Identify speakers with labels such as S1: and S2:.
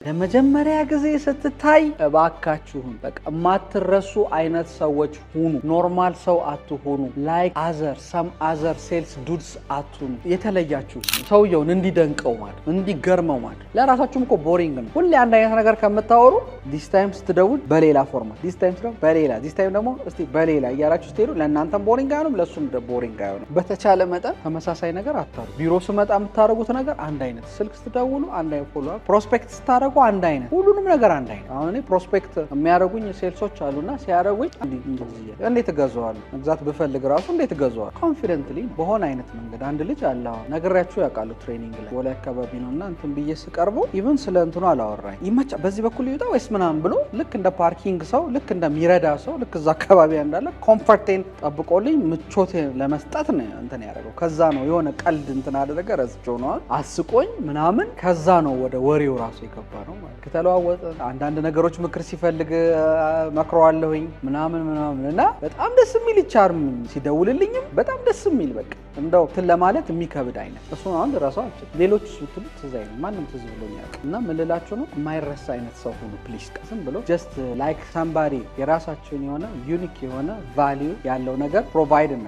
S1: ለመጀመሪያ ጊዜ ስትታይ እባካችሁን በቃ ማትረሱ አይነት ሰዎች ሁኑ። ኖርማል ሰው አትሆኑ። ላይክ ሰም አዘር ሴልስ ዱድስ አትሁኑ። የተለያችሁ ሰውየውን እንዲደንቀው ማለት እንዲገርመው ማለት። ለራሳችሁም እኮ ቦሪንግ ነው። ሁሌ አንድ አይነት ነገር ከምታወሩ ዲስ ታይም ስትደውል በሌላ ፎርማት፣ ዲስ ታይም ስትደውል በሌላ፣ ዲስ ታይም ደግሞ እስቲ በሌላ እያላችሁ ስትሄዱ ለእናንተም ቦሪንግ አይሆንም፣ ለሱም ቦሪንግ አይሆንም። በተቻለ መጠን ተመሳሳይ ነገር አታሩ። ቢሮ ስመጣ የምታደርጉት ነገር አንድ አይነት፣ ስልክ ስትደውሉ አንድ አይነት፣ ፎሎ ፕሮስፔክት ስታደርጉ አንድ አይነት፣ ሁሉንም ነገር አንድ አይነት። አሁን እኔ ፕሮስፔክት የሚያደርጉኝ ሴልሶች አሉና ሲያደርጉኝ እንዴት እገዛዋለሁ? መግዛት ብፈልግ ራሱ እንዴት እገዛዋለሁ? ኮንፊደንትሊ በሆነ አይነት መንገድ። አንድ ልጅ አለ ነግራችሁ ያውቃሉ፣ ትሬኒንግ ላይ ወላ አካባቢ ነውና እንትን ብዬ ስቀርበው ኢቭን ስለ እንትኑ አላወራኝ። ይመቻ በዚህ በኩል ይወጣ ወይስ ምናምን ብሎ ልክ እንደ ፓርኪንግ ሰው፣ ልክ እንደሚረዳ ሰው፣ ልክ እዛ አካባቢ እንዳለ ኮምፎርቴን ጠብቆልኝ ምቾት ለመስጠት ነው እንትን ያደረገው። ከዛ ነው የሆነ ቀልድ እንትን አደረገ፣ ረስቸው ነው አስቆኝ ምናምን። ከዛ ነው ወደ ወሬው ራሱ የገባ ነው ማለት። ከተለዋወጠ አንዳንድ ነገሮች ምክር ሲፈልግ መክረዋለሁኝ ምናምን እና በጣም ደስ የሚል ቻርም ሲደውልልኝም በጣም ደስ የሚል በቃ እንደው እንትን ለማለት የሚከብድ አይነት እሱ ነው። አንድ ራሱ አልችልም። ሌሎች ስትሉ ትዝ አይልም። ማንም ትዝ ብሎኛል። እና ምን ልላችሁ ነው፣ የማይረሳ አይነት ሰው ሁኑ ፕሊዝ። ቀስም ብሎ ጀስት ላይክ ሳምባዲ የራሳችሁን የሆነ ዩኒክ የሆነ ቫልዩ ያለው ነገር ፕሮቫይድ እና